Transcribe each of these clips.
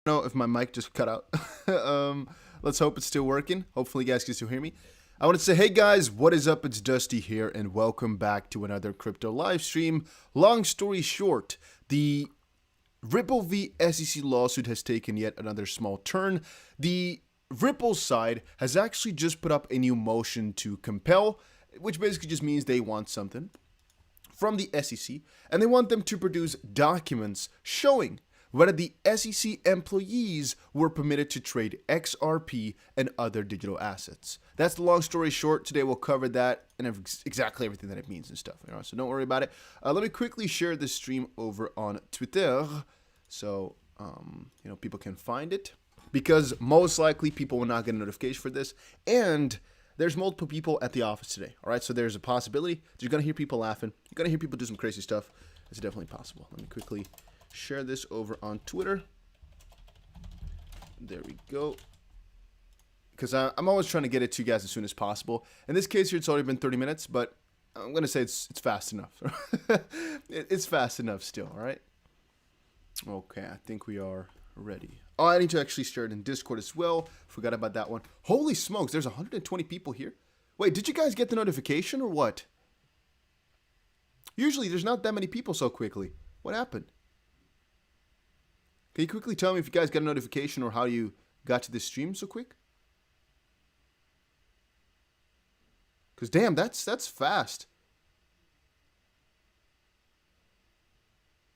Know if my mic just cut out. Let's hope it's still working. Hopefully you guys can still hear me. I want to say, hey guys, what is up? It's Dusty here, and welcome back to another crypto live stream. Long story short, the Ripple v SEC lawsuit has taken yet another small turn. The Ripple side has actually just put up a new motion to compel, which basically just means they want something from the SEC, and they want them to produce documents showing whether the SEC employees were permitted to trade XRP and other digital assets. That's the long story short. Today we'll cover that and exactly everything that it means and stuff. So don't worry about it. Let me quickly share this stream over on Twitter so people can find it, because most likely people will not get a notification for this, and there's multiple people at the office today. All right, so there's a possibility that you're gonna hear people laughing. You're gonna hear people do some crazy stuff. It's definitely possible. Let me quickly share this over on Twitter. There we go. Because I'm always trying to get it to you guys as soon as possible. In this case here, it's already been 30 minutes, but I'm going to say it's fast enough. It's fast enough still, all right? Okay, I think we are ready. Oh, I need to actually share it in Discord as well. Forgot about that one. Holy smokes, there's 120 people here. Wait, did you guys get the notification or what? Usually there's not that many people so quickly. What happened? Can you quickly tell me if you guys got a notification or how you got to this stream so quick? Because damn, that's fast.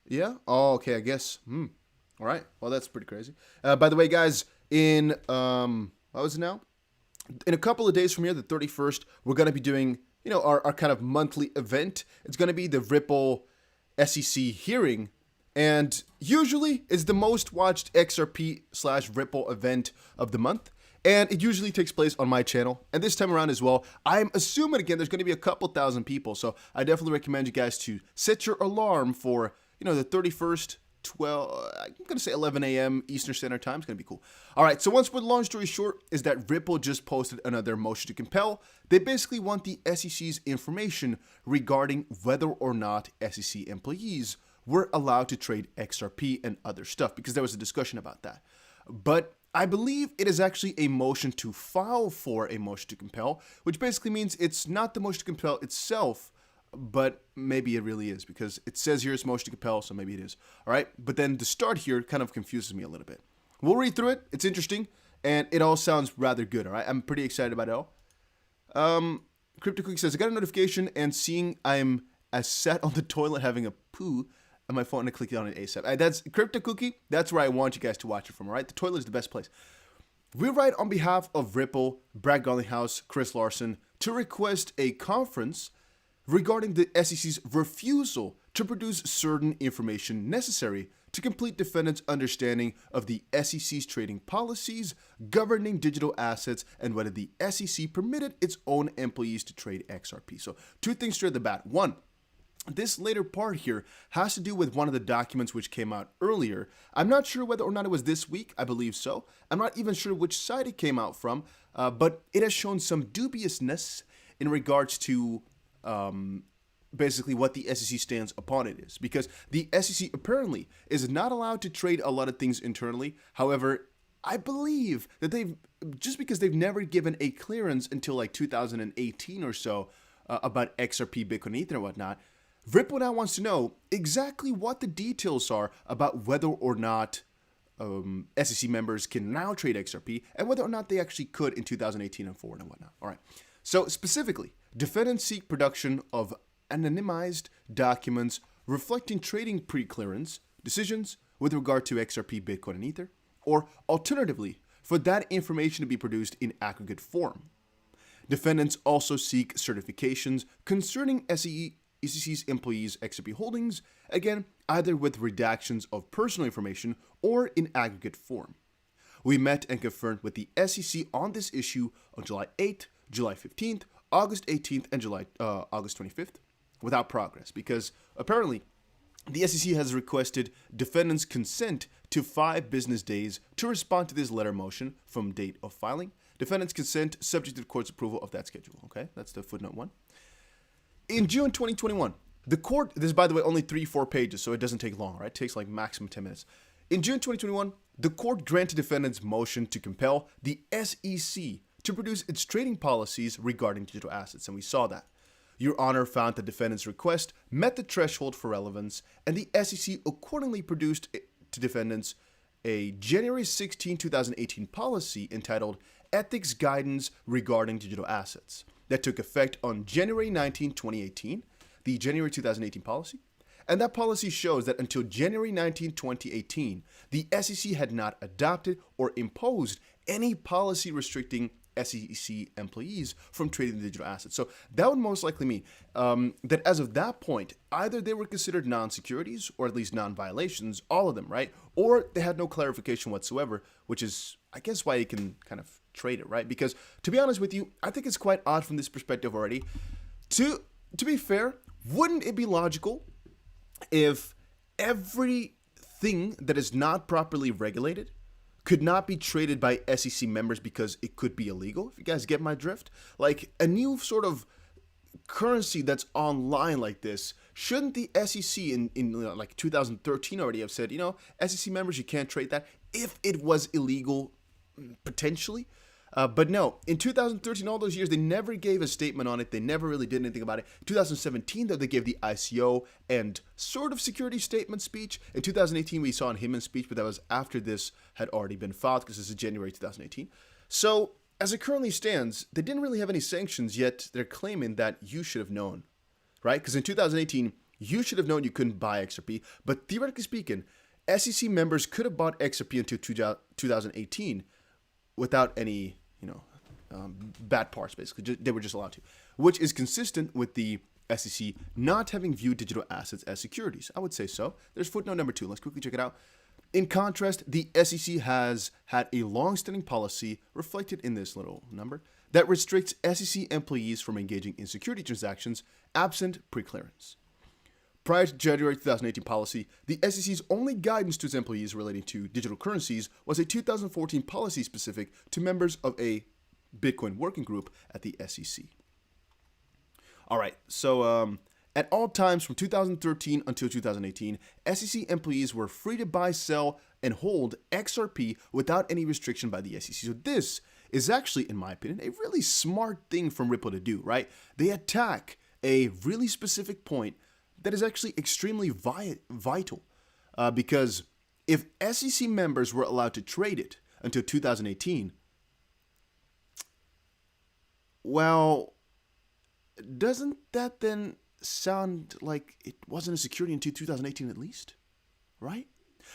Yeah? Oh, okay, I guess. All right. Well, that's pretty crazy. By the way, guys, in, what was it now? In a couple of days from here, the 31st, we're going to be doing, our kind of monthly event. It's going to be the Ripple SEC hearing. And usually it's the most watched XRP/Ripple event of the month. And it usually takes place on my channel. And this time around as well, I'm assuming, again, there's going to be a couple thousand people. So I definitely recommend you guys to set your alarm for, the 31st, I'm going to say 11 a.m. Eastern Standard Time. It's going to be cool. All right, so once more, the long story short is that Ripple just posted another motion to compel. They basically want the SEC's information regarding whether or not SEC employees were allowed to trade XRP and other stuff, because there was a discussion about that. But I believe it is actually a motion to file for a motion to compel, which basically means it's not the motion to compel itself, but maybe it really is, because it says here it's motion to compel, so maybe it is. All right, but then the start here kind of confuses me a little bit. We'll read through it. It's interesting, and it all sounds rather good. All right, I'm pretty excited about it all. Crypto Cookie says, I got a notification, and seeing I'm as sat on the toilet having a poo on my phone and click on it ASAP. That's Crypto Cookie. That's where I want you guys to watch it from, all right? The toilet is the best place. We write on behalf of Ripple, Brad Garlinghouse, Chris Larson, to request a conference regarding the SEC's refusal to produce certain information necessary to complete defendants' understanding of the SEC's trading policies governing digital assets and whether the SEC permitted its own employees to trade XRP. So 2 things straight at the bat. 1, this later part here has to do with one of the documents which came out earlier. I'm not sure whether or not it was this week. I believe so. I'm not even sure which side it came out from, but it has shown some dubiousness in regards to basically what the SEC stands upon it is. Because the SEC apparently is not allowed to trade a lot of things internally. However, I believe that just because they've never given a clearance until like 2018 or so about XRP, Bitcoin, Ether, and whatnot, Ripple now wants to know exactly what the details are about whether or not SEC members can now trade XRP and whether or not they actually could in 2018 and forward and whatnot. All right. So specifically, defendants seek production of anonymized documents reflecting trading pre-clearance decisions with regard to XRP, Bitcoin, and Ether, or alternatively, for that information to be produced in aggregate form. Defendants also seek certifications concerning SEC's employees' XRP holdings, again, either with redactions of personal information or in aggregate form. We met and conferred with the SEC on this issue on July 8th, July 15th, August 18th, and August 25th without progress, because apparently the SEC has requested defendants' consent to 5 business days to respond to this letter motion from date of filing. Defendants' consent subject to the court's approval of that schedule. Okay, that's the footnote 1. In June 2021, The court, this is by the way only 3-4 pages, so it doesn't take long, right? It takes like maximum 10 minutes. In June 2021, the court granted defendants' motion to compel the SEC to produce its trading policies regarding digital assets, and we saw that. Your Honor found the defendant's request met the threshold for relevance, and the SEC accordingly produced to defendants a January 16, 2018 policy entitled Ethics Guidance Regarding Digital Assets that took effect on January 19, 2018, the January 2018 policy. And that policy shows that until January 19, 2018, the SEC had not adopted or imposed any policy restricting SEC employees from trading digital assets. So that would most likely mean that as of that point, either they were considered non-securities or at least non-violations, all of them, right? Or they had no clarification whatsoever, which is, I guess, why you can kind of trade it, right? Because to be honest with you, I think it's quite odd from this perspective already. To be fair, wouldn't it be logical if everything that is not properly regulated could not be traded by SEC members because it could be illegal? If you guys get my drift, like a new sort of currency that's online like this, shouldn't the SEC in like 2013 already have said, SEC members, you can't trade that if it was illegal potentially? But no, in 2013, all those years, they never gave a statement on it. They never really did anything about it. 2017, though, they gave the ICO and sort of security statement speech. In 2018, we saw an Hinman speech, but that was after this had already been filed because this is January 2018. So as it currently stands, they didn't really have any sanctions, yet they're claiming that you should have known, right? Because in 2018, you should have known you couldn't buy XRP. But theoretically speaking, SEC members could have bought XRP until 2018 without any bad parts, basically. They were just allowed to, which is consistent with the SEC not having viewed digital assets as securities. I would say so. There's footnote number 2. Let's quickly check it out. In contrast, the SEC has had a long-standing policy reflected in this little number that restricts SEC employees from engaging in security transactions absent pre-clearance. Prior to January 2018 policy, the SEC's only guidance to its employees relating to digital currencies was a 2014 policy specific to members of a Bitcoin working group at the SEC. All right, so at all times from 2013 until 2018, SEC employees were free to buy, sell, and hold XRP without any restriction by the SEC. So this is actually, in my opinion, a really smart thing from Ripple to do, right? They attack a really specific point that is actually extremely vital because if SEC members were allowed to trade it until 2018, well, doesn't that then sound like it wasn't a security until 2018 at least, right?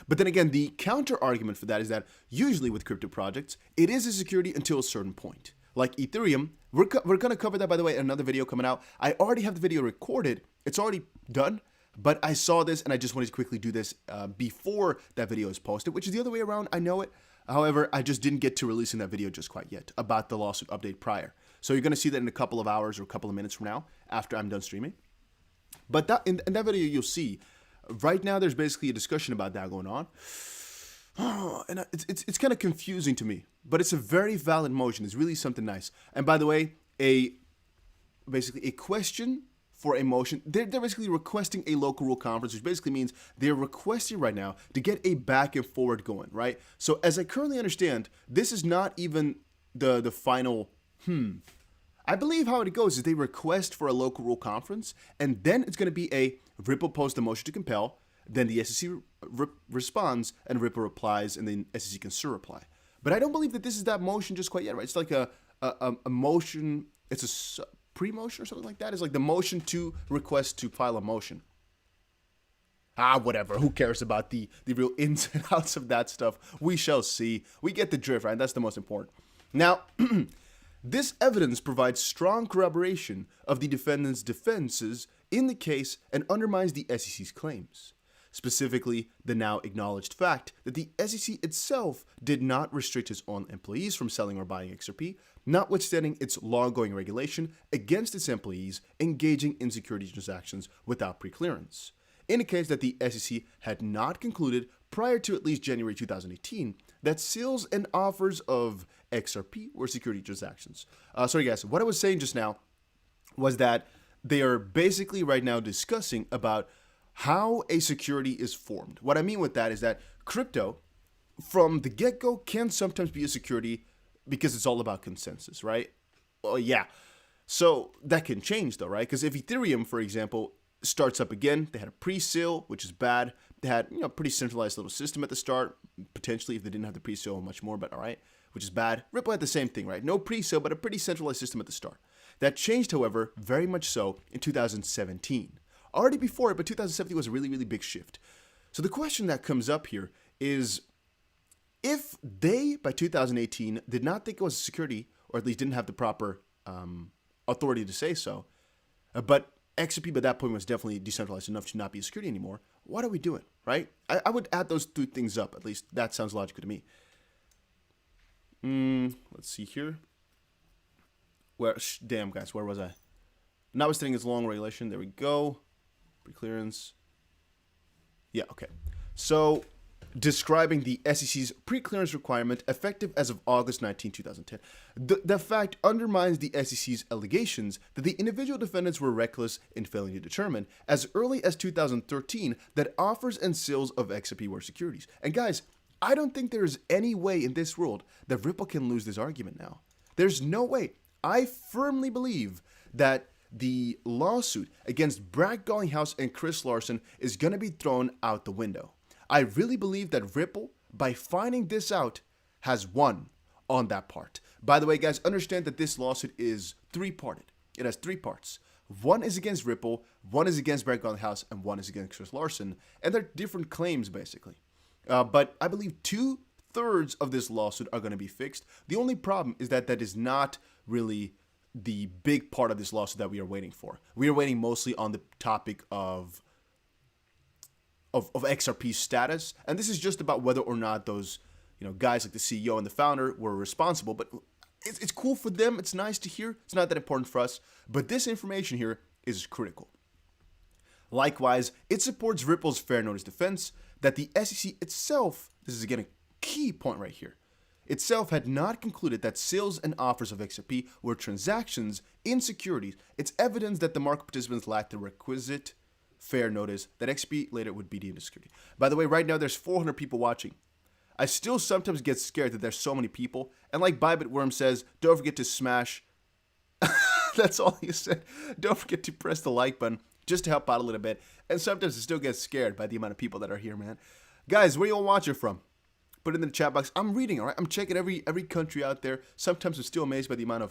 But then again, the counter argument for that is that usually with crypto projects, it is a security until a certain point. Like Ethereum, we're going to cover that, by the way, in another video coming out. I already have the video recorded. It's already done, but I saw this and I just wanted to quickly do this before that video is posted, which is the other way around. I know it. However, I just didn't get to releasing that video just quite yet about the lawsuit update prior. So you're going to see that in a couple of hours or a couple of minutes from now after I'm done streaming. But that in that video, you'll see right now there's basically a discussion about that going on. And it's kind of confusing to me, but it's a very valid motion. It's really something nice. And by the way, basically a question for a motion. They're basically requesting a local rule conference, which basically means they're requesting right now to get a back and forward going, right? So as I currently understand, this is not even the final, I believe how it goes is they request for a local rule conference, and then it's going to be a Ripple post a motion to compel, then the SEC responds, and Ripple replies, and then SEC can surreply. But I don't believe that this is that motion just quite yet, right? It's like a motion, it's a pre-motion or something like that. It's like the motion to request to file a motion. Whatever. Who cares about the real ins and outs of that stuff? We shall see. We get the drift, right? That's the most important. Now, this evidence provides strong corroboration of the defendant's defenses in the case and undermines the SEC's claims. Specifically, the now acknowledged fact that the SEC itself did not restrict its own employees from selling or buying XRP, notwithstanding its long-going regulation against its employees engaging in securities transactions without pre-clearance. In a case that the SEC had not concluded prior to at least January 2018 that sales and offers of XRP were security transactions. Sorry guys, what I was saying just now was that they are basically right now discussing about how a security is formed. What I mean with that is that crypto, from the get-go, can sometimes be a security because it's all about consensus, right? Well, yeah. So that can change though, right? Because if Ethereum, for example, starts up again, they had a pre-sale, which is bad. They had, a pretty centralized little system at the start, potentially if they didn't have the pre-sale much more, but all right, which is bad. Ripple had the same thing, right? No pre-sale, but a pretty centralized system at the start. That changed, however, very much so in 2017. Already before it, but 2017 was a really, really big shift. So the question that comes up here is, if they, by 2018, did not think it was a security, or at least didn't have the proper authority to say so, but XRP by that point was definitely decentralized enough to not be a security anymore, what are we doing, right? I would add those two things up. At least that sounds logical to me. Let's see here. Damn, guys, where was I? Notwithstanding its long regulation, there we go. Preclearance. Yeah, okay. So, describing the SEC's preclearance requirement effective as of August 19, 2010. The fact undermines the SEC's allegations that the individual defendants were reckless in failing to determine, as early as 2013, that offers and sales of XRP were securities. And guys, I don't think there is any way in this world that Ripple can lose this argument now. There's no way. I firmly believe that the lawsuit against Brad Garlinghouse and Chris Larsen is going to be thrown out the window. I really believe that Ripple, by finding this out, has won on that part. By the way, guys, understand that this lawsuit is three-parted. It has three parts. One is against Ripple, one is against Brad Garlinghouse, and one is against Chris Larsen. And they're different claims, basically. But I believe 2/3 of this lawsuit are going to be fixed. The only problem is that that is not really the big part of this lawsuit that we are waiting for. We are waiting mostly on the topic of XRP's status, and this is just about whether or not those guys like the CEO and the founder were responsible. But it's cool for them. It's nice to hear. It's not that important for us. But this information here is critical. Likewise, it supports Ripple's fair notice defense that the SEC itself, this is again a key point right here, itself had not concluded that sales and offers of XRP were transactions in securities. It's evidence that the market participants lacked the requisite fair notice that XRP later would be deemed a security. By the way, right now there's 400 people watching. I still sometimes get scared that there's so many people. And like Bybitworm says, don't forget to smash. That's all he said. Don't forget to press the like button just to help out a little bit. And sometimes I still get scared by the amount of people that are here, man. Guys, where you all watch it from? Put it in the chat box. I'm reading, all right? I'm checking every country out there. Sometimes I'm still amazed by the amount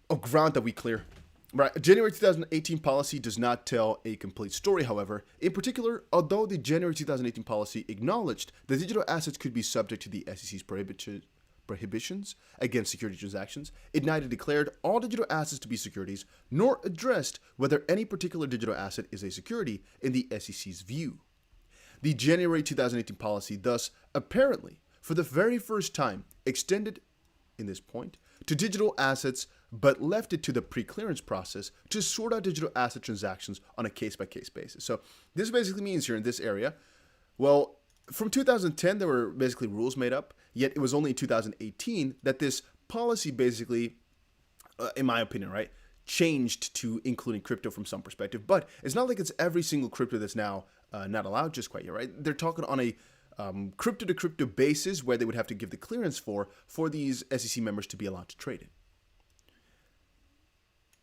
of ground that we clear. Right. January 2018 policy does not tell a complete story, however. In particular, although the January 2018 policy acknowledged that digital assets could be subject to the SEC's prohibitions against security transactions, it neither declared all digital assets to be securities nor addressed whether any particular digital asset is a security in the SEC's view. The January 2018 policy thus, apparently, for the very first time, extended, in this point, to digital assets, but left it to the pre-clearance process to sort out digital asset transactions on a case-by-case basis. So this basically means here in this area, well, from 2010, there were basically rules made up, yet it was only in 2018 that this policy basically, in my opinion, right, changed to including crypto from some perspective. But it's not like it's every single crypto that's now not allowed just quite yet, right? They're talking on a crypto-to-crypto basis where they would have to give the clearance for these SEC members to be allowed to trade it.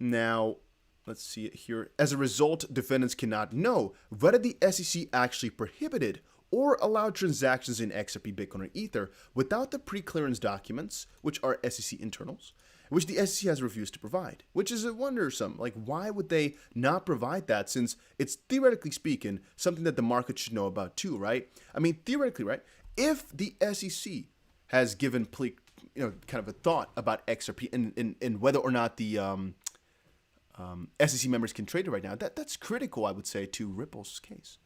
Now, let's see it here. As a result, defendants cannot know whether the SEC actually prohibited or allowed transactions in XRP, Bitcoin, or Ether without the pre-clearance documents, which are SEC internals, which the SEC has refused to provide, which is a wondersome. Like, why would they not provide that, since it's, theoretically speaking, something that the market should know about too, right? I mean, theoretically, right? If the SEC has given kind of a thought about XRP and whether or not the SEC members can trade it right now, that's critical, I would say, to Ripple's case.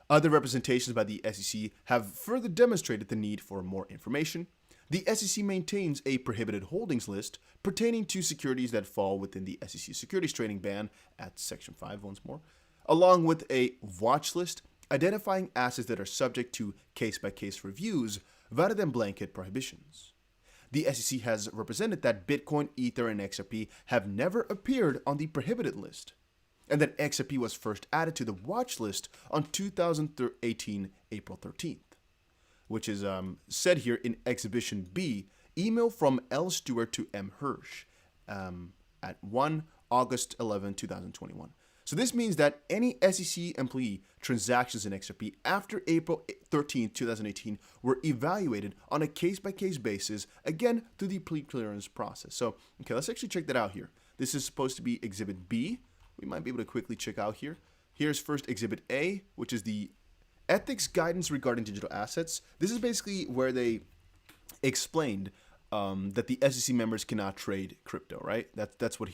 Other representations by the SEC have further demonstrated the need for more information. The SEC maintains a prohibited holdings list pertaining to securities that fall within the SEC securities trading ban at Section 5 once more, along with a watch list identifying assets that are subject to case-by-case reviews rather than blanket prohibitions. the SEC has represented that Bitcoin, Ether, and XRP have never appeared on the prohibited list, and that XRP was first added to the watch list on 2018 April 13th, which is said here in Exhibition B, email from L. Stewart to M. Hirsch at 1 August 11, 2021. So this means that any SEC employee transactions in XRP after April 13, 2018 were evaluated on a case-by-case basis, again, through the pre-clearance process. So, okay, let's actually check that out here. This is supposed to be Exhibit B. We might be able to quickly check out here. Here's first Exhibit A, which is the Ethics Guidance Regarding Digital Assets. This is basically where they explained that the SEC members cannot trade crypto, right? That's what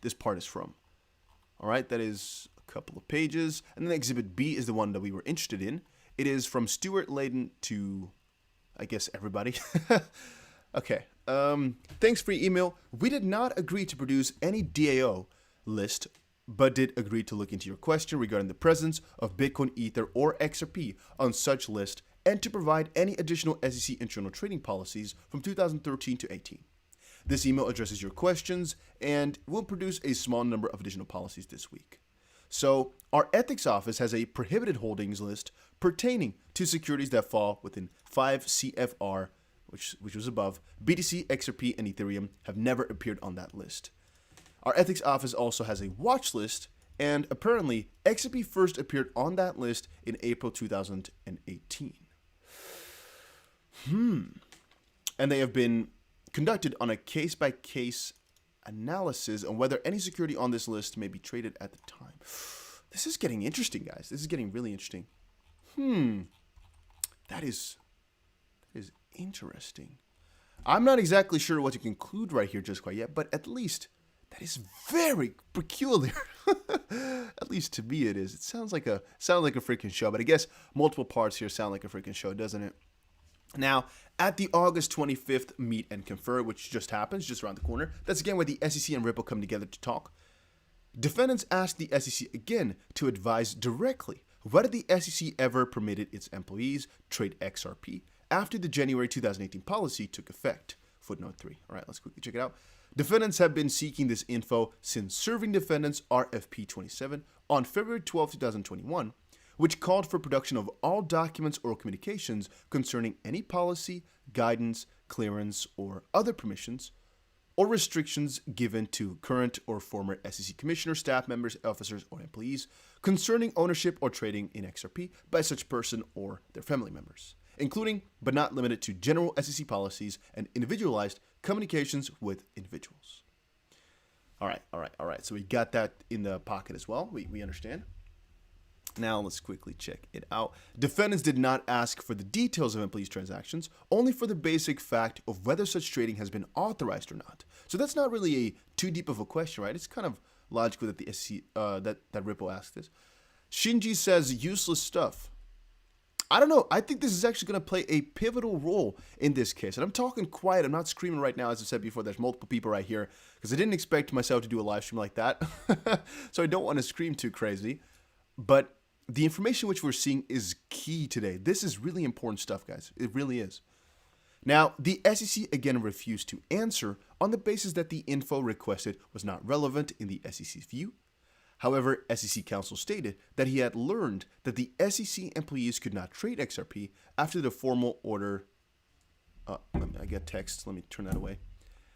this part is from. All right, that is a couple of pages. And then Exhibit B is the one that we were interested in. It is from Stuart Layden to, I guess, everybody. Okay. Thanks for your email. We did not agree to produce any DAO list, but did agree to look into your question regarding the presence of Bitcoin, Ether, or XRP on such list, and to provide any additional SEC internal trading policies from 2013 to 18. This email addresses your questions and will produce a small number of additional policies this week. So, our ethics office has a prohibited holdings list pertaining to securities that fall within 5 CFR, which was above. BTC, XRP, and Ethereum have never appeared on that list. Our ethics office also has a watch list, and apparently XRP first appeared on that list in April 2018. And they have been conducted on a case-by-case analysis on whether any security on this list may be traded at the time. This is getting interesting, guys. This is getting really interesting. That is interesting. I'm not exactly sure what to conclude right here just quite yet, but at least that is very peculiar. At least to me it is. It sounds like a freaking show, but I guess multiple parts here sound like a freaking show, doesn't it? Now, at the August 25th Meet and Confer, which just happens, just around the corner, that's again where the SEC and Ripple come together to talk. Defendants asked the SEC again to advise directly whether the SEC ever permitted its employees trade XRP after the January 2018 policy took effect. Footnote 3. All right, let's quickly check it out. Defendants have been seeking this info since serving defendants RFP 27 on February 12, 2021, which called for production of all documents or communications concerning any policy, guidance, clearance, or other permissions or restrictions given to current or former SEC commissioners, staff members, officers, or employees concerning ownership or trading in XRP by such person or their family members, including but not limited to general SEC policies and individualized communications with individuals. All right. So we got that in the pocket as well. We understand. Now let's quickly check it out. Defendants did not ask for the details of employees' transactions, only for the basic fact of whether such trading has been authorized or not. So that's not really too deep of a question, right? It's kind of logical that the SEC, that Ripple asked this. Shinji says useless stuff. I don't know. I think this is actually going to play a pivotal role in this case. And I'm talking quiet. I'm not screaming right now. As I said before, there's multiple people right here because I didn't expect myself to do a live stream like that. So I don't want to scream too crazy. But the information which we're seeing is key today. This is really important stuff, guys. It really is. Now, the SEC again refused to answer on the basis that the info requested was not relevant in the SEC's view. However, SEC counsel stated that he had learned that the SEC employees could not trade XRP after the formal order. I get text. Let me turn that away.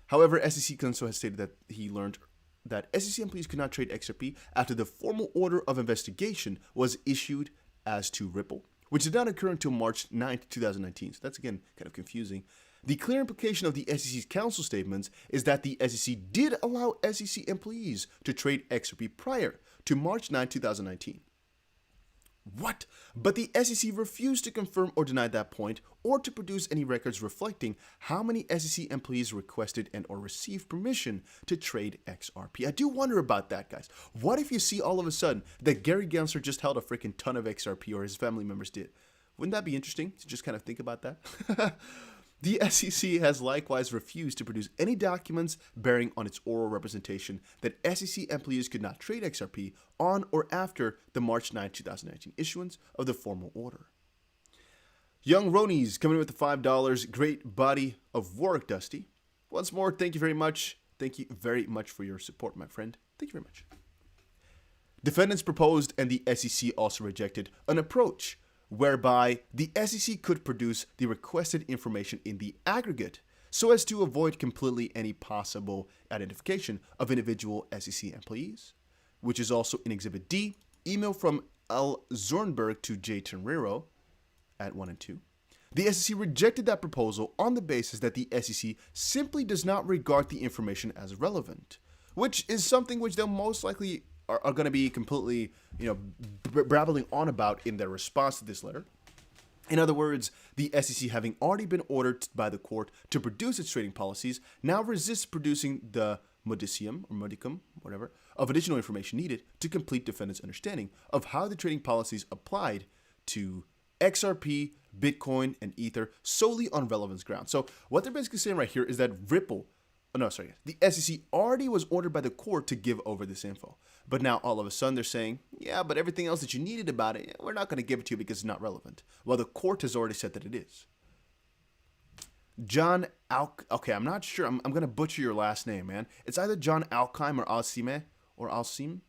However, SEC counsel has stated that he learned that SEC employees could not trade XRP after the formal order of investigation was issued as to Ripple, which did not occur until March 9th, 2019. So that's, again, kind of confusing. The clear implication of the SEC's counsel statements is that the SEC did allow SEC employees to trade XRP prior to March 9th, 2019. What? But the SEC refused to confirm or deny that point or to produce any records reflecting how many SEC employees requested and or received permission to trade XRP. I do wonder about that, guys. What if you see all of a sudden that Gary Gensler just held a freaking ton of XRP or his family members did? Wouldn't that be interesting to just kind of think about that? The SEC has likewise refused to produce any documents bearing on its oral representation that SEC employees could not trade XRP on or after the March 9, 2019 issuance of the formal order. Young Ronies coming in with the $5. Great body of work, Dusty. Once more, thank you very much. Thank you very much for your support, my friend. Thank you very much. Defendants proposed and the SEC also rejected an approach whereby the SEC could produce the requested information in the aggregate so as to avoid completely any possible identification of individual SEC employees, which is also in Exhibit D, email from L. Zornberg to J. Tenrero at 1 and 2. The SEC rejected that proposal on the basis that the SEC simply does not regard the information as relevant, which is something which they'll most likely are going to be completely, brabbling on about in their response to this letter. In other words, the SEC, having already been ordered by the court to produce its trading policies, now resists producing the modicum or modicum, whatever, of additional information needed to complete defendants' understanding of how the trading policies applied to XRP, Bitcoin, and Ether solely on relevance grounds. So what they're basically saying right here is that the SEC already was ordered by the court to give over this info. But now all of a sudden they're saying, yeah, but everything else that you needed about it, we're not going to give it to you because it's not relevant. Well, the court has already said that it is. Okay, I'm not sure. I'm going to butcher your last name, man. It's either John Alkheim or Alcime or Alcim.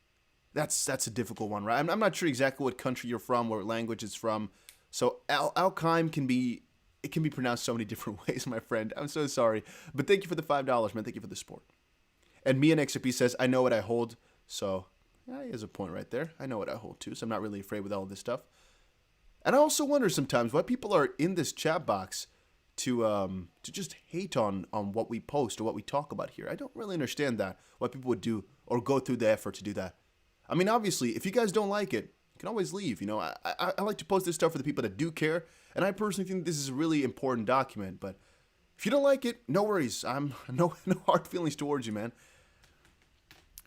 That's a difficult one, right? I'm not sure exactly what country you're from, what language it's from. So Alkheim can be pronounced so many different ways, my friend. I'm so sorry. But thank you for the $5, man. Thank you for the support. And me and XRP says, I know what I hold. So yeah, he has a point right there. I know what I hold too, so I'm not really afraid with all of this stuff. And I also wonder sometimes why people are in this chat box to just hate on what we post or what we talk about here. I don't really understand that, why people would do or go through the effort to do that. I mean, obviously, if you guys don't like it, you can always leave. I like to post this stuff for the people that do care, and I personally think this is a really important document. But if you don't like it, no worries. I'm no hard feelings towards you, man.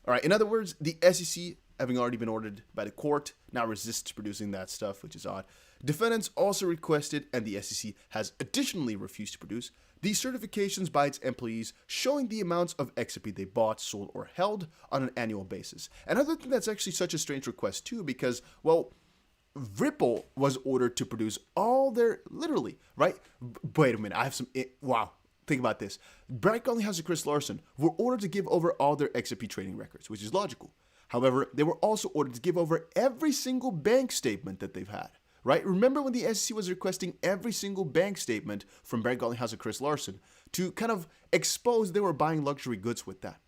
All right. In other words, the SEC, having already been ordered by the court, now resists producing that stuff, which is odd. Defendants also requested, and the SEC has additionally refused to produce, these certifications by its employees showing the amounts of XRP they bought, sold, or held on an annual basis. And I think that's actually such a strange request too, because, well, Ripple was ordered to produce all their, literally, right? Wait a minute, I have some, wow. Think about this. Brett Garlinghouse and Chris Larson were ordered to give over all their XRP trading records, which is logical. However, they were also ordered to give over every single bank statement that they've had, right? Remember when the SEC was requesting every single bank statement from Brett Garlinghouse and Chris Larson to kind of expose they were buying luxury goods with that.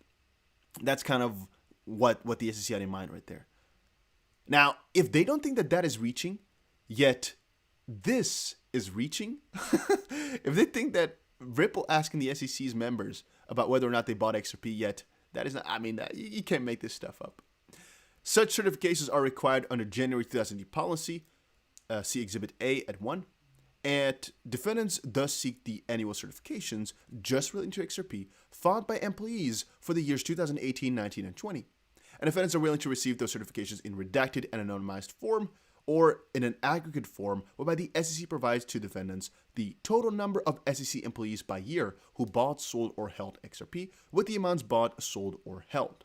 That's kind of what the SEC had in mind right there. Now, if they don't think that that is reaching, yet this is reaching, if they think that Ripple asking the SEC's members about whether or not they bought XRP yet, that is not, I mean, you can't make this stuff up. Such certifications are required under January 2008 policy, see Exhibit A at 1, and defendants thus seek the annual certifications just relating to XRP filed by employees for the years 2018, 19, and 20. And defendants are willing to receive those certifications in redacted and anonymized form or in an aggregate form whereby the SEC provides to defendants the total number of SEC employees by year who bought, sold, or held XRP with the amounts bought, sold, or held.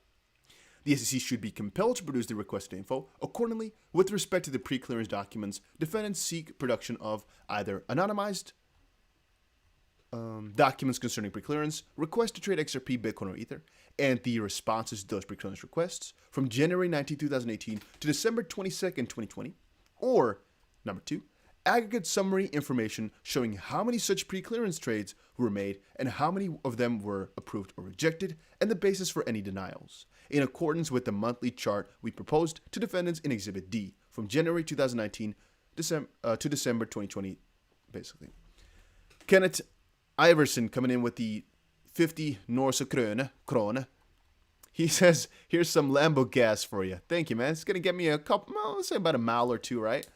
The SEC should be compelled to produce the requested info. Accordingly, with respect to the pre-clearance documents, defendants seek production of either anonymized documents concerning pre-clearance, requests to trade XRP, Bitcoin, or Ether, and the responses to those pre-clearance requests from January 19, 2018 to December 22nd, 2020, or, number 2, aggregate summary information showing how many such pre-clearance trades were made and how many of them were approved or rejected, and the basis for any denials, in accordance with the monthly chart we proposed to defendants in Exhibit D from January 2019 to December 2020, basically. Kenneth Iverson coming in with the 50 Norse krone. He says, here's some Lambo gas for you. Thank you, man. It's going to get me a couple, well, let's say about a mile or two, right?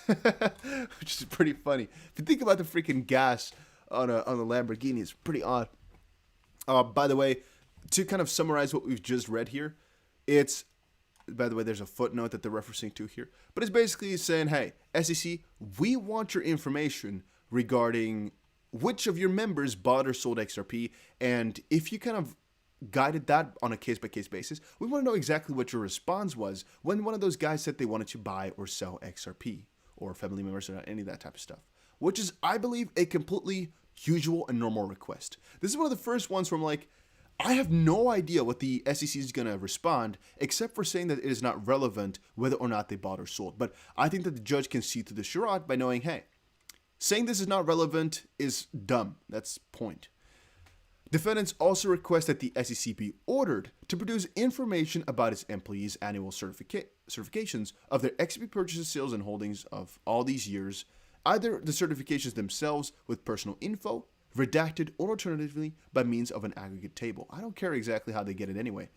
Which is pretty funny. If you think about the freaking gas on a Lamborghini, it's pretty odd. By the way, to kind of summarize what we've just read here, it's, by the way, there's a footnote that they're referencing to here, but it's basically saying, hey, SEC, we want your information regarding which of your members bought or sold XRP, and if you kind of guided that on a case-by-case basis, we want to know exactly what your response was when one of those guys said they wanted to buy or sell XRP, or family members, or any of that type of stuff. which is, I believe, a completely usual and normal request. This is one of the first ones where I'm like, I have no idea what the SEC is going to respond, except for saying that it is not relevant whether or not they bought or sold. But I think that the judge can see through the charade by knowing, hey, saying this is not relevant is dumb. That's point. Defendants also request that the SEC be ordered to produce information about its employees' annual certifications of their XP purchases, sales, and holdings of all these years, either the certifications themselves with personal info, redacted, or alternatively by means of an aggregate table. I don't care exactly how they get it anyway,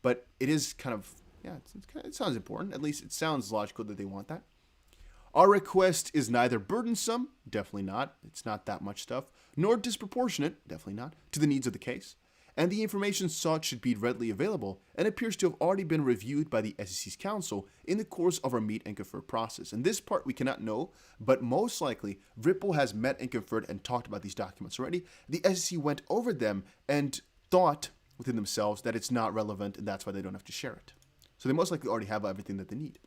but it is kind of, it sounds important. At least it sounds logical that they want that. Our request is neither burdensome, definitely not, it's not that much stuff, nor disproportionate, definitely not, to the needs of the case. And the information sought should be readily available and appears to have already been reviewed by the SEC's counsel in the course of our meet and confer process. And this part we cannot know, but most likely Ripple has met and conferred and talked about these documents already. The SEC went over them and thought within themselves that it's not relevant and that's why they don't have to share it. So they most likely already have everything that they need.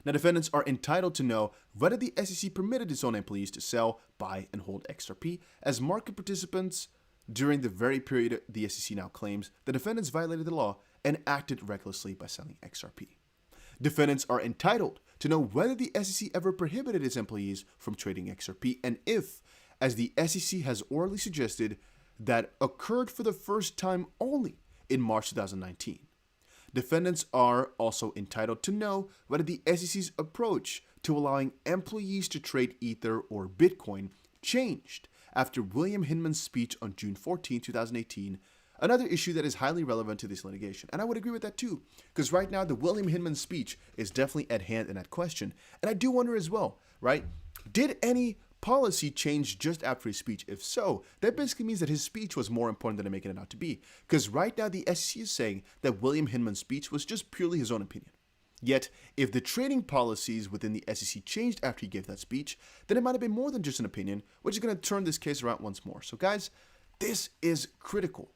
Now, defendants are entitled to know whether the SEC permitted its own employees to sell, buy, and hold XRP as market participants during the very period the SEC now claims the defendants violated the law and acted recklessly by selling XRP. Defendants are entitled to know whether the SEC ever prohibited its employees from trading XRP, and if, as the SEC has orally suggested, that occurred for the first time only in March 2019. Defendants are also entitled to know whether the SEC's approach to allowing employees to trade Ether or Bitcoin changed after William Hinman's speech on June 14, 2018, another issue that is highly relevant to this litigation. And I would agree with that too, because right now the William Hinman speech is definitely at hand in that question. And I do wonder as well, right? Did any policy change just after his speech? If so, that basically means that his speech was more important than they're making it out to be. Because right now the SEC is saying that William Hinman's speech was just purely his own opinion. Yet, if the trading policies within the SEC changed after he gave that speech, then it might have been more than just an opinion, which is going to turn this case around once more. So guys, this is critical.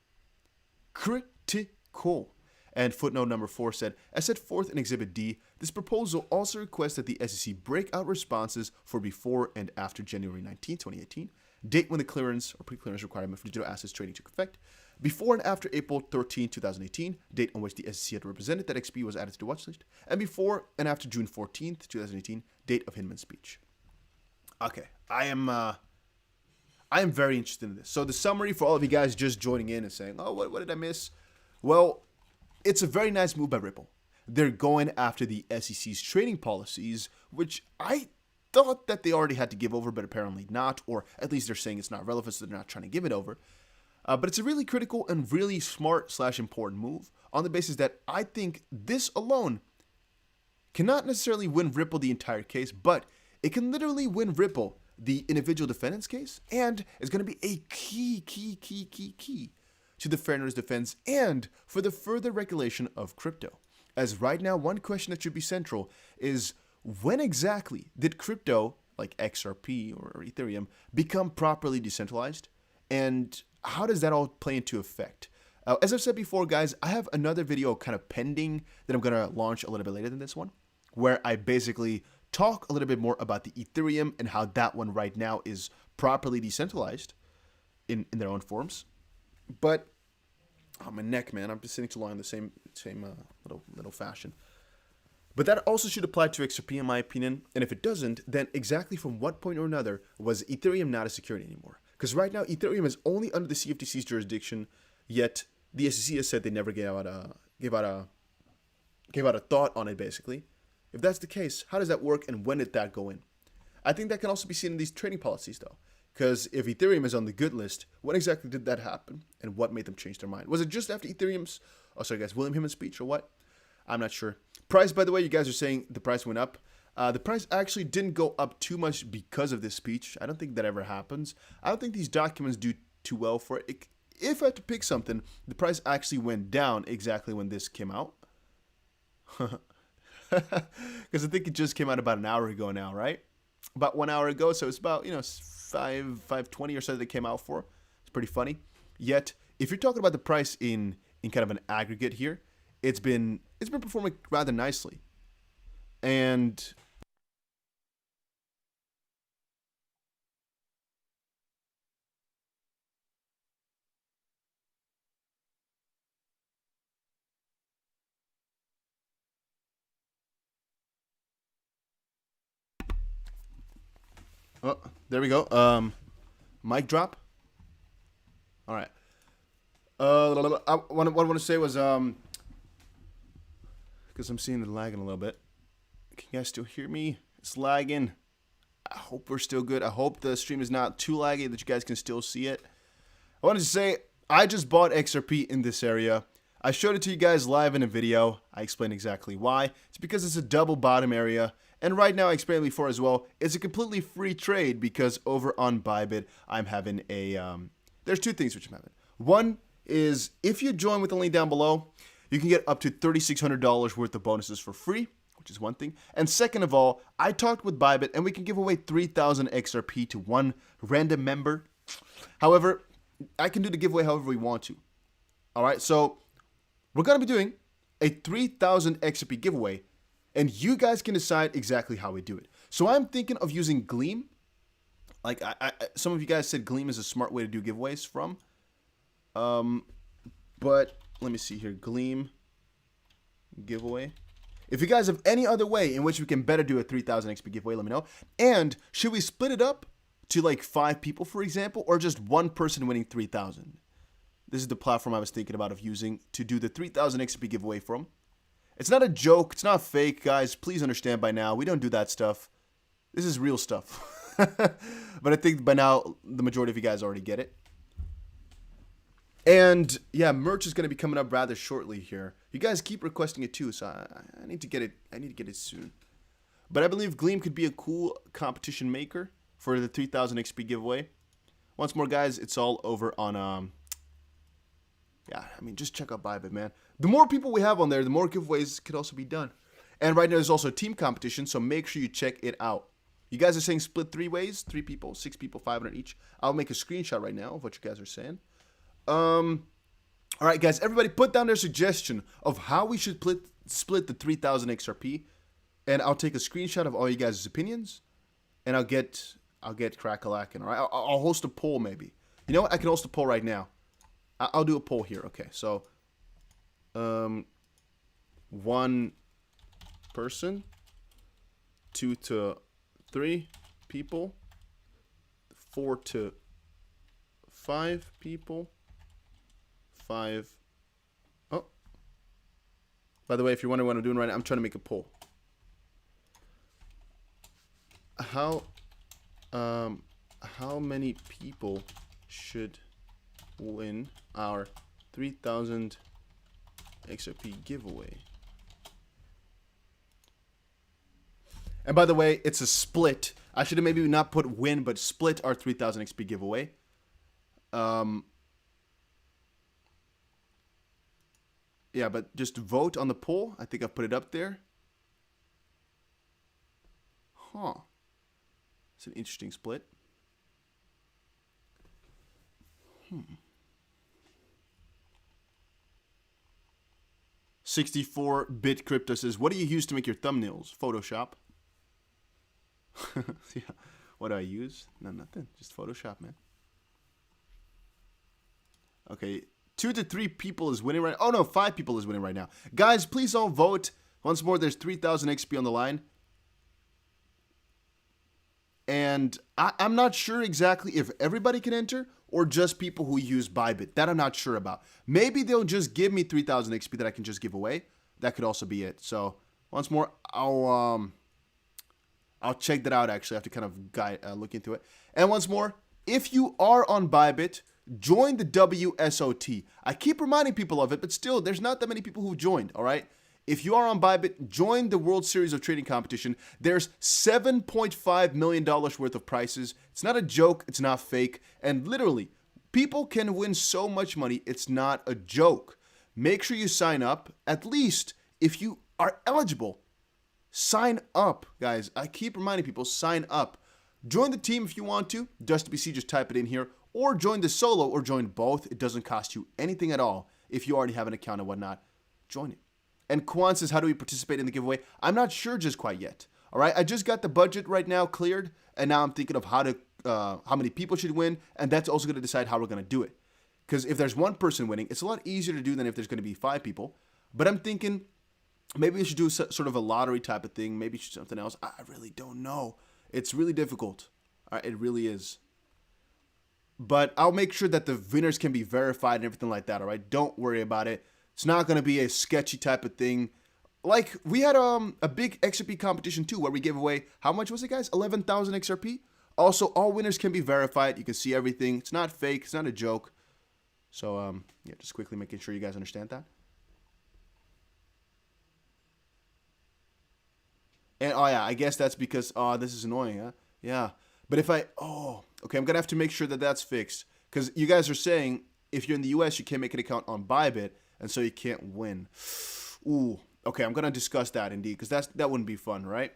Critical. And footnote number 4 said, as set forth in Exhibit D, this proposal also requests that the SEC break out responses for before and after January 19, 2018, date when the clearance or pre-clearance requirement for digital assets trading took effect, before and after April 13, 2018, date on which the SEC had represented that XP was added to the watch list, and before and after June 14, 2018, date of Hinman's speech. Okay, I am very interested in this. So the summary for all of you guys just joining in and saying, oh, what did I miss? Well, it's a very nice move by Ripple. They're going after the SEC's trading policies, which I thought that they already had to give over, but apparently not, or at least they're saying it's not relevant, so they're not trying to give it over. But it's a really critical and really smart/important move on the basis that I think this alone cannot necessarily win Ripple the entire case, but it can literally win Ripple the individual defendant's case, and is going to be a key to the fairness defense and for the further regulation of crypto. As right now, one question that should be central is, when exactly did crypto, like XRP or Ethereum, become properly decentralized? And how does that all play into effect? As I've said before, guys, I have another video kind of pending that I'm going to launch a little bit later than this one, where I basically talk a little bit more about the Ethereum and how that one right now is properly decentralized in their own forms. But, oh, my neck, man, I'm just sitting too long in the same little fashion. But that also should apply to XRP in my opinion, and if it doesn't, then exactly from what point or another was Ethereum not a security anymore? Because right now, Ethereum is only under the CFTC's jurisdiction, yet the SEC has said they never gave out a thought on it, basically. If that's the case, how does that work, and when did that go in? I think that can also be seen in these trading policies, though. Because if Ethereum is on the good list, when exactly did that happen, and what made them change their mind? Was it just after William Hinman's speech, or what? I'm not sure. Price, by the way, you guys are saying the price went up. The price actually didn't go up too much because of this speech. I don't think that ever happens. I don't think these documents do too well for it. If I had to pick something, the price actually went down exactly when this came out. Because I think it just came out about an hour ago now, right? About 1 hour ago, so it's about, 5.20 or so that it came out for. It's pretty funny. Yet, if you're talking about the price in kind of an aggregate here, it's been performing rather nicely. And Oh, there we go. Mic drop. All right. What I want to say was because I'm seeing it lagging a little bit. Can you guys still hear me? It's lagging. I hope we're still good. I hope the stream is not too laggy that you guys can still see it. I wanted to say I just bought XRP in this area. I showed it to you guys live in a video. I explained exactly why. It's because it's a double bottom area. And right now, I explained before as well, it's a completely free trade because over on Bybit, I'm having a, there's two things which I'm having. One is if you join with the link down below, you can get up to $3,600 worth of bonuses for free, which is one thing. And second of all, I talked with Bybit and we can give away 3,000 XRP to one random member. However, I can do the giveaway however we want to. All right, so we're going to be doing a 3,000 XRP giveaway, and you guys can decide exactly how we do it. So I'm thinking of using Gleam. Like some of you guys said Gleam is a smart way to do giveaways from. But let me see here. Gleam giveaway. If you guys have any other way in which we can better do a 3,000 XP giveaway, let me know. And should we split it up to like 5 people, for example, or just one person winning 3,000? This is the platform I was thinking about of using to do the 3,000 XP giveaway from. It's not a joke. It's not fake, guys. Please understand by now. We don't do that stuff. This is real stuff. But I think by now, the majority of you guys already get it. And yeah, merch is going to be coming up rather shortly here. You guys keep requesting it too, so I need to get it. I need to get it soon. But I believe Gleam could be a cool competition maker for the 3,000 XP giveaway. Once more, guys, it's all over on yeah, I mean, just check out Bybit, man. The more people we have on there, the more giveaways could also be done. And right now, there's also a team competition, so make sure you check it out. You guys are saying split 3 ways, 3 people, 6 people, 500 each. I'll make a screenshot right now of what you guys are saying. All right, guys, everybody put down their suggestion of how we should split the 3,000 XRP, and I'll take a screenshot of all you guys' opinions, and I'll get crack-a-lackin', all right? I'll host a poll maybe. You know what? I can host a poll right now. I'll do a poll here. Okay, so 1 person, 2 to 3 people, 4 to 5 people, 5. Oh, by the way, if you're wondering what I'm doing right now, I'm trying to make a poll. How many people should win our 3,000 XRP giveaway? And by the way, it's a split. I should have maybe not put win, but split our 3,000 XP giveaway. Yeah, but just vote on the poll. I think I put it up there. Huh. It's an interesting split. 64-bit crypto says, what do you use to make your thumbnails? Photoshop. Yeah. What do I use? No, nothing. Just Photoshop, man. Okay. 2 to 3 people is winning right now. Oh, no, 5 people is winning right now. Guys, please all vote. Once more, there's 3,000 XP on the line. And I'm not sure exactly if everybody can enter or just people who use Bybit. That I'm not sure about. Maybe they'll just give me 3,000 XP that I can just give away. That could also be it. So once more, I'll check that out. Actually, I have to kind of look into it. And once more, if you are on Bybit, join the WSOT. I keep reminding people of it, but still, there's not that many people who've joined. All right. If you are on Bybit, join the World Series of Trading competition. There's $7.5 million worth of prizes. It's not a joke. It's not fake. And literally, people can win so much money. It's not a joke. Make sure you sign up. At least if you are eligible, sign up, guys. I keep reminding people, sign up. Join the team if you want to. WC, just type it in here. Or join the solo or join both. It doesn't cost you anything at all. If you already have an account and whatnot, join it. And Kwan says, how do we participate in the giveaway? I'm not sure just quite yet. All right, I just got the budget right now cleared, and now I'm thinking of how many people should win, and that's also going to decide how we're going to do it. Because if there's one person winning, it's a lot easier to do than if there's going to be 5 people. But I'm thinking maybe we should do sort of a lottery type of thing. Maybe something else. I really don't know. It's really difficult. All right, it really is. But I'll make sure that the winners can be verified and everything like that, all right? Don't worry about it. It's not going to be a sketchy type of thing. Like, we had a big XRP competition too, where we gave away, how much was it, guys? 11,000 XRP. Also, all winners can be verified. You can see everything. It's not fake. It's not a joke. So, yeah, just quickly making sure you guys understand that. And, oh, yeah, I guess that's because, oh, this is annoying, huh? Yeah. But if I, oh, okay, I'm going to have to make sure that that's fixed. Because you guys are saying, if you're in the US, you can't make an account on Bybit, and so you can't win. Ooh, okay, I'm going to discuss that indeed, because that wouldn't be fun, right?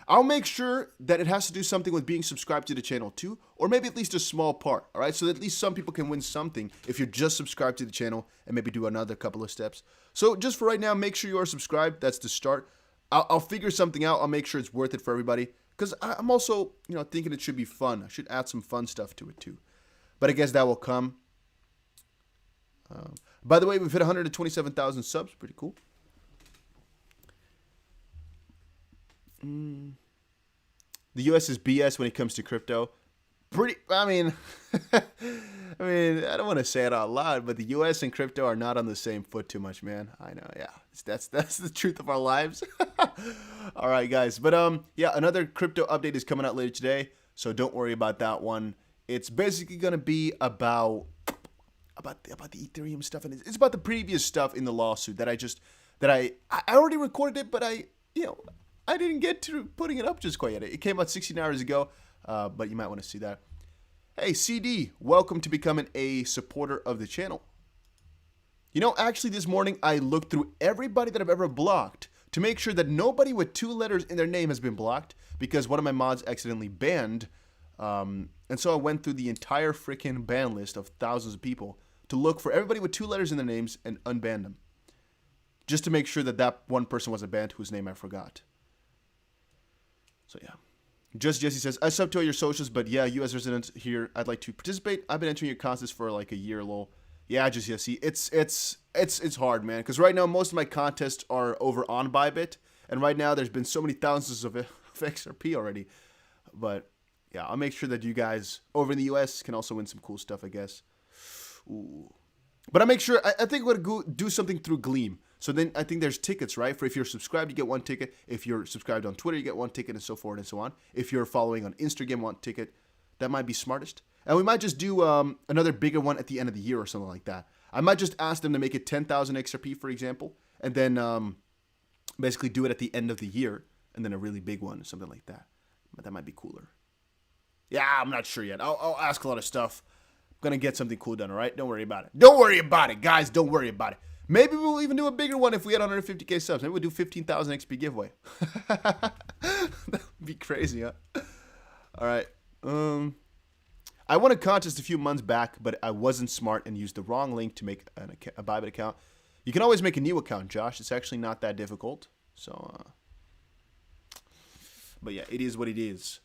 I'll make sure that it has to do something with being subscribed to the channel too, or maybe at least a small part, all right? So that at least some people can win something if you're just subscribed to the channel and maybe do another couple of steps. So just for right now, make sure you are subscribed. That's the start. I'll figure something out. I'll make sure it's worth it for everybody, because I'm also, thinking it should be fun. I should add some fun stuff to it too. But I guess that will come. By the way, we've hit 127,000 subs. Pretty cool. The US is BS when it comes to crypto. I mean, I don't want to say it out loud, but the US and crypto are not on the same foot too much, man. I know, yeah. That's the truth of our lives. All right, guys. But yeah, another crypto update is coming out later today, so don't worry about that one. It's basically going to be about the Ethereum stuff, and it's about the previous stuff in the lawsuit that I already recorded it, but I didn't get to putting it up just quite yet. It came out 16 hours ago, but you might want to see that. Hey, CD, welcome to becoming a supporter of the channel. Actually this morning I looked through everybody that I've ever blocked to make sure that nobody with 2 letters in their name has been blocked, because one of my mods accidentally banned. And so I went through the entire freaking ban list of thousands of people to look for everybody with 2 letters in their names and unban them, just to make sure that one person wasn't banned whose name I forgot. So yeah. Just Jesse says, I sub to all your socials, but yeah, US resident here, I'd like to participate. I've been entering your contests for like a year, lol. Yeah, just Jesse. It's hard, man, because right now most of my contests are over on Bybit, and right now there's been so many thousands of XRP already. But yeah, I'll make sure that you guys over in the US can also win some cool stuff, I guess. Ooh. But I make sure, I think we're going to do something through Gleam. So then I think there's tickets, right? For if you're subscribed, you get 1 ticket. If you're subscribed on Twitter, you get 1 ticket, and so forth and so on. If you're following on Instagram, 1 ticket. That might be smartest. And we might just do another bigger one at the end of the year or something like that. I might just ask them to make it 10,000 XRP, for example, and then basically do it at the end of the year, and then a really big one or something like that. But that might be cooler. Yeah, I'm not sure yet. I'll ask a lot of stuff. I'm going to get something cool done, all right? Don't worry about it. Don't worry about it, guys. Don't worry about it. Maybe we'll even do a bigger one if we had 150k subs. Maybe we'll do 15,000 XP giveaway. That would be crazy, huh? All right. I won a contest a few months back, but I wasn't smart and used the wrong link to make a Bybit account. You can always make a new account, Josh. It's actually not that difficult. So, but yeah, it is what it is.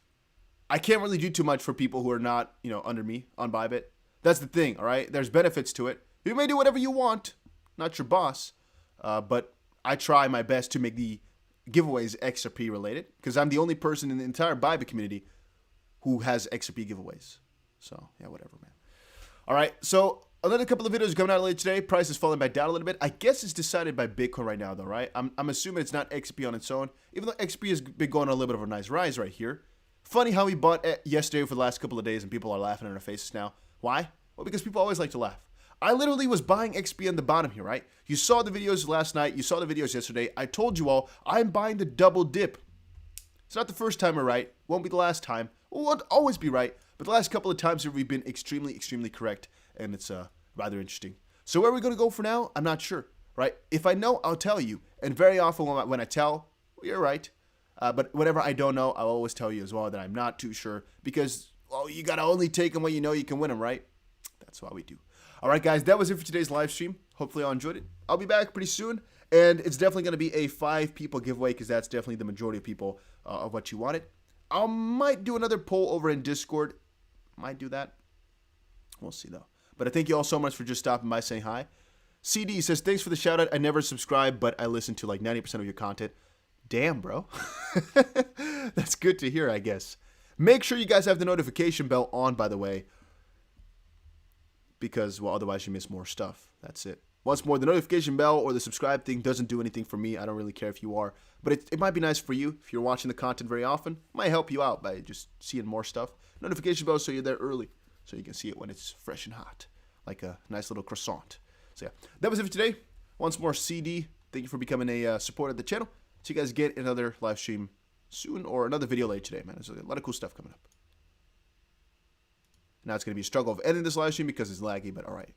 I can't really do too much for people who are not, under me on Bybit. That's the thing, all right? There's benefits to it. You may do whatever you want. Not your boss, but I try my best to make the giveaways XRP related, because I'm the only person in the entire Bybit community who has XRP giveaways. So, yeah, whatever, man. All right, so another couple of videos coming out later today. Price is falling back down a little bit. I guess it's decided by Bitcoin right now, though, right? I'm assuming it's not XRP on its own, even though XRP has been going on a little bit of a nice rise right here. Funny how we bought yesterday for the last couple of days, and people are laughing in our faces now. Why? Well, because people always like to laugh. I literally was buying XP on the bottom here, right? You saw the videos last night. You saw the videos yesterday. I told you all, I'm buying the double dip. It's not the first time we're right. Won't be the last time. Won't always be right. But the last couple of times here, we've been extremely, extremely correct. And it's rather interesting. So where are we going to go for now? I'm not sure, right? If I know, I'll tell you. And very often when I tell, well, you're right. But whenever I don't know, I'll always tell you as well that I'm not too sure. Because, well, you got to only take them when you know you can win them, right? That's what we do. All right, guys, that was it for today's live stream. Hopefully you all enjoyed it. I'll be back pretty soon, and it's definitely going to be a 5 people giveaway, because that's definitely the majority of people of what you wanted. I might do another poll over in Discord. Might do that. We'll see, though. But I thank you all so much for just stopping by, saying hi. CD says, thanks for the shout-out. I never subscribe, but I listen to like 90% of your content. Damn, bro. That's good to hear, I guess. Make sure you guys have the notification bell on, by the way, because, well, otherwise you miss more stuff. That's it. Once more, the notification bell or the subscribe thing doesn't do anything for me. I don't really care if you are. But it might be nice for you if you're watching the content very often. It might help you out by just seeing more stuff. Notification bell so you're there early, so you can see it when it's fresh and hot, like a nice little croissant. So yeah, that was it for today. Once more, CD, thank you for becoming a supporter of the channel. So you guys get another live stream soon or another video later today, man. There's a lot of cool stuff coming up. Now it's going to be a struggle of editing this live stream because it's laggy, but all right.